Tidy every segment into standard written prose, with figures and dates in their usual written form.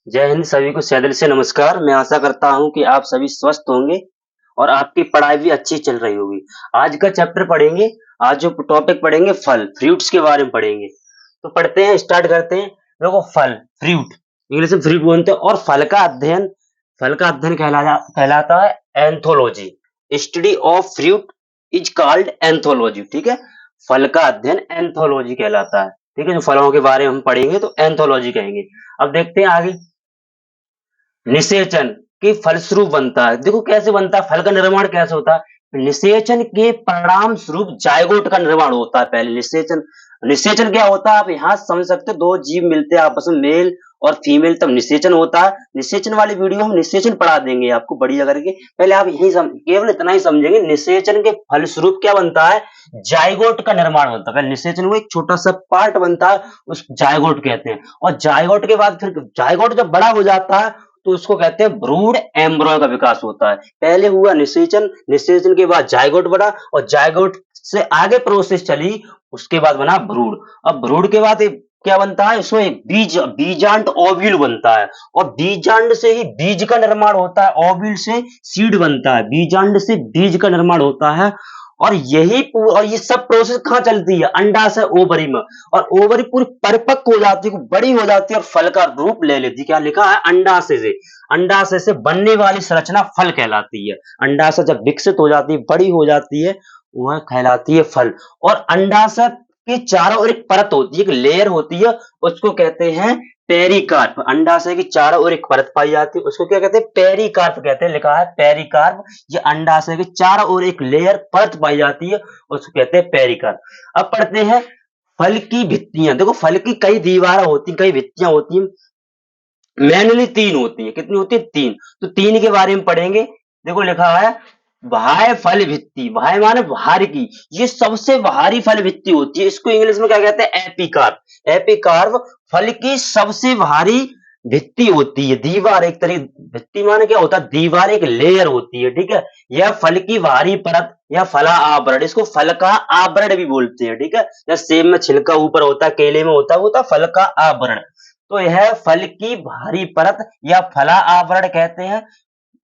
जय हिंद सभी को सैदल से नमस्कार। मैं आशा करता हूँ कि आप सभी स्वस्थ होंगे और आपकी पढ़ाई भी अच्छी चल रही होगी। आज का चैप्टर पढ़ेंगे। आज जो टॉपिक पढ़ेंगे फल फ्रूट्स के बारे में पढ़ेंगे। तो पढ़ते हैं, स्टार्ट करते हैं। देखो फल फ्रूट, इंग्लिश में फ्रूट बोलते हैं। और फल का अध्ययन कहलाता है anthology. Study of fruit is called anthology. ठीक है, फल का अध्ययन एंथोलॉजी कहलाता है। ठीक है, जो फलों के बारे में हम पढ़ेंगे तो एंथोलॉजी कहेंगे। अब देखते हैं आगे। निषेचन के फलस्वरूप बनता है। देखो कैसे बनता है, फल का निर्माण कैसे होता है। निषेचन के परिणाम स्वरूप जायगोट का निर्माण होता है। पहले निषेचन निषेचन क्या होता है, आप यहाँ समझ सकते हो। दो जीव मिलते हैं आपस में, मेल और फीमेल, तब निषेचन होता है। निषेचन वाली वीडियो हम निषेचन पढ़ा देंगे आपको बढ़िया करके। पहले आप केवल इतना ही समझेंगे, निषेचन के फलस्वरूप क्या बनता है, जायगोट का निर्माण होता है। पहले निषेचन में एक छोटा सा पार्ट बनता है, उस जायगोट कहते हैं। और जायगोट के बाद फिर जायगोट जब बड़ा हो जाता है तो उसको कहते हैं ब्रूड एम्ब्रियो का विकास होता है। पहले हुआ निषेचन, निषेचन के बाद जायगोट बड़ा, और जायगोट से आगे प्रोसेस चली, उसके बाद बना भ्रूण। अब भ्रूण के बाद क्या बनता है, इसमें एक बीजांड ओव्यूल बनता है। और बीजांड से ही बीज का निर्माण होता है, ओव्यूल से सीड बनता है, बीजांड से बीज का निर्माण होता है। और ये सब प्रोसेस कहाँ चलती है, अंडाशय ओवरी में। और ओवरी पूरी परिपक्व हो जाती है, बड़ी हो जाती है और फल का रूप ले लेती है। क्या लिखा है, अंडाशय से बनने वाली संरचना फल कहलाती है। अंडाशय जब विकसित हो जाती है, बड़ी हो जाती है, वह कहलाती है फल। और अंडाशय के चारों ओर एक परत होती है, एक लेयर होती है, उसको कहते हैं पेरिकार्प। अंडाशय की चारों ओर एक परत पाई जाती है, उसको क्या कहते हैं, पेरिकार्प कहते हैं। लिखा है पेरिकार्प। ये अंडाशय के चारों ओर एक लेयर परत पाई जाती है, उसको कहते हैं पेरिकार्प। अब पढ़ते हैं फल की भित्तियां। देखो फल की कई दीवारें होती हैं, कई भित्तियां होती हैं। मेनली तीन होती है। कितनी होती है, तीन। तो तीन के बारे में पढ़ेंगे। देखो लिखा है बाह्य फल भित्ति, बाह्य माने बाहर की, ये सबसे बाहरी फल भित्ति होती है। इसको इंग्लिश में क्या कहते हैं, एपिकार्प। एपिकार्प फल की सबसे बाहरी भित्ति होती है, दीवार। एक तरह भित्ति माने क्या होता है, दीवार, एक लेयर होती है। ठीक है, यह फल की बाहरी परत या फला आवरण, इसको फल का आवरण भी बोलते हैं। ठीक है, जैसे सेब में छिलका ऊपर होता है, केले में होता है, वो होता है फल का आवरण। तो यह फल की बाहरी परत या फला आवरण कहते हैं।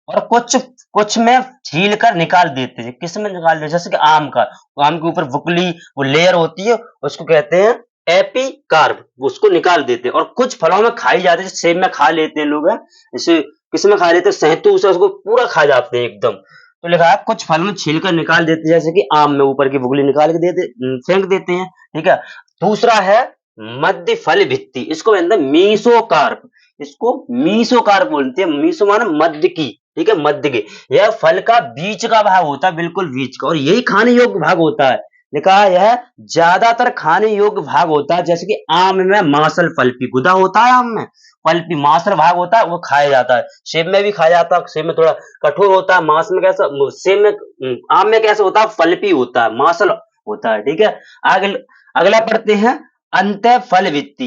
और कुछ कुछ में छील कर निकाल देते हैं। किस में निकाल देते हैं, जैसे कि आम का, आम के ऊपर बुकली वो लेयर होती है, उसको कहते हैं एपिकार्प, उसको निकाल देते हैं। और कुछ फलों में खाई जाती है, जैसे सेब में खा लेते हैं लोग, जैसे किस में खा लेते हैं, शहतूत से उसको पूरा खा जाते हैं एकदम। तो लिखा है कुछ फल में छील कर निकाल देते हैं, जैसे कि आम में ऊपर की बुकली निकाल के फेंक देते हैं। ठीक है, दूसरा है मध्य फल भित्ति, इसको कहते हैं मीसोकार्प। इसको मीसोकार्प बोलते हैं। मीसो माने मध्य की। ठीक है, मध्य के। यह फल का बीच का भाग होता है, बिल्कुल बीच का, और यही खाने योग्य भाग होता है। लिखा है यह ज्यादातर खाने योग्य भाग होता है। जैसे कि आम में मासल पल्पी गुदा होता है, आम में पल्पी मासल भाग होता है, वो खाया जाता है। सेब में भी खाया जाता है, सेब में थोड़ा कठोर होता है, मांस में कैसा, सेब में, आम में कैसे होता है, पल्पी होता है, मासल होता है। ठीक है, आगे अगला पढ़ते हैं अंतः फल वित्ती।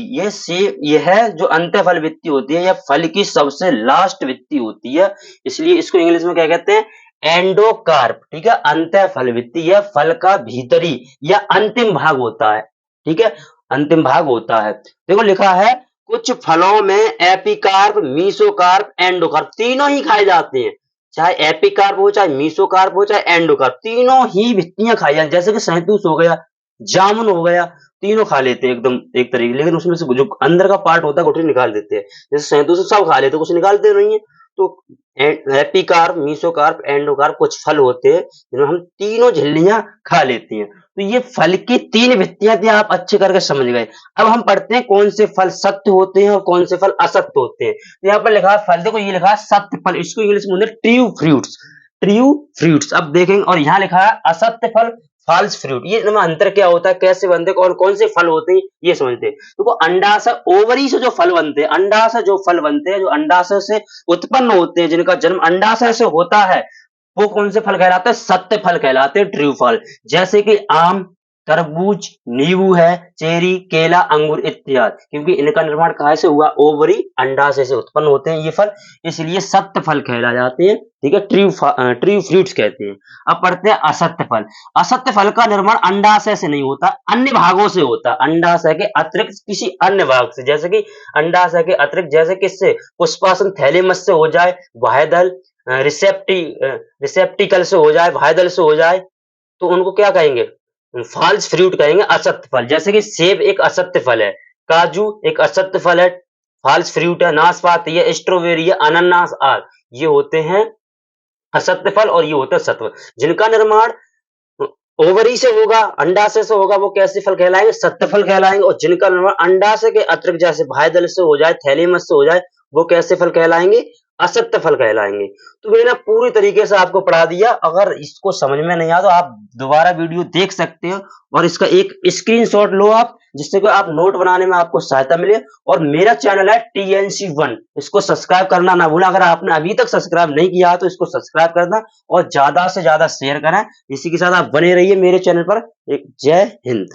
यह जो अंतः फल वित्ती होती है, यह फल की सबसे लास्ट वित्ती होती है, इसलिए इसको इंग्लिश में क्या कहते हैं, एंडोकार्प। ठीक है, अंतः फल वित्ती, यह फल का भीतरी या अंतिम भाग होता है। ठीक है, अंतिम भाग होता है। देखो लिखा है कुछ फलों में एपिकार्प, मीसोकार्प, एंडोकार्प तीनों ही खाए जाते हैं। चाहे एपिकार्प हो, चाहे मीसोकार्प हो, चाहे एंडोकार्प, तीनों ही वित्तियां खाई जाती हैं। जैसे कि शहतूत हो गया, जामुन हो गया, तीनों खा लेते हैं एकदम एक तरीके। लेकिन उसमें से जो अंदर का पार्ट होता है गुठली निकाल देते हैं। जैसे शहतूत से सब खा लेते हैं, कुछ निकालते नहीं है। तो एपिकार्प, मीसोकार्प, एंडोकार्प कुछ फल होते हैं जिनमें हम तीनों झिल्लियां खा लेती हैं। तो ये फल की तीन वित्तियां थी, आप अच्छे करके समझ गए। अब हम पढ़ते हैं कौन से फल सत्य होते हैं और कौन से फल असत्य होते हैं। तो यहाँ पर लिखा है फल, देखो ये लिखा है सत्य फल, इसको इंग्लिश में बोलते हैं ट्रू फ्रूट्स। ट्रू फ्रूट्स अब देखेंगे। और यहाँ लिखा है असत्य फल, फॉल्स फ्रूट। ये इनमें अंतर क्या होता है, कैसे बनते हैं, और कौन से फल होते हैं, ये समझते हैं। देखो अंडाशय ओवरी से जो फल बनते हैं, अंडाशय जो फल बनते हैं, जो अंडाशय से उत्पन्न होते हैं, जिनका जन्म अंडाशय से होता है, वो कौन से फल कहलाते हैं, सत्य फल कहलाते हैं, ट्रू फल। जैसे कि आम, तरबूज, नींबू है, चेरी, केला, अंगूर इत्यादि। क्योंकि इनका निर्माण कहाँ से हुआ? ओवरी, अंडाशय से उत्पन्न होते हैं ये फल, इसलिए सत्य फल कहलाए जाते हैं। ठीक है, ट्री फ्रूट्स कहते हैं। अब पढ़ते हैं असत्य फल। असत्य फल का निर्माण अंडाशय से नहीं होता, अन्य भागों से होता है। अंडाशय के अतिरिक्त किसी अन्य भाग से, जैसे कि अंडाशय के अतिरिक्त जैसे किससे? पुष्पासन थैलेमस से हो जाए, बाह्यदल रिसेप्टिकल से हो जाए, बाह्यदल से हो जाए, तो उनको क्या कहेंगे? फॉल्स फ्रूट कहेंगे, असत्य फल। जैसे कि सेब एक असत्य फल है, काजू एक असत्य फल है, फॉल्स फ्रूट है, नाशपाती है, स्ट्रॉबेरी है, अनानास आदि ये होते हैं असत्य फल और ये होता है सत्व। जिनका निर्माण ओवरी से होगा, अंडाशय से होगा, वो कैसे फल कहलाएंगे? सत्य फल कहलाएंगे। और जिनका निर्माण अंडाशय के अतिरिक्त जैसे बाह्यदल से हो जाए, थैलेमस से हो जाए, वो कैसे फल कहलाएंगे? असत्य फल कहलाएंगे। तो मैंने पूरी तरीके से आपको पढ़ा दिया। अगर इसको समझ में नहीं आया तो आप दोबारा वीडियो देख सकते हो और इसका एक स्क्रीनशॉट लो आप, जिससे कि आप नोट बनाने में आपको सहायता मिले। और मेरा चैनल है TNC1, इसको सब्सक्राइब करना ना भूलें। अगर आपने अभी तक सब्सक्राइब नहीं किया तो इसको सब्सक्राइब करना और ज्यादा से ज्यादा शेयर करें। इसी के साथ आप बने रहिए मेरे चैनल पर। एक जय हिंद।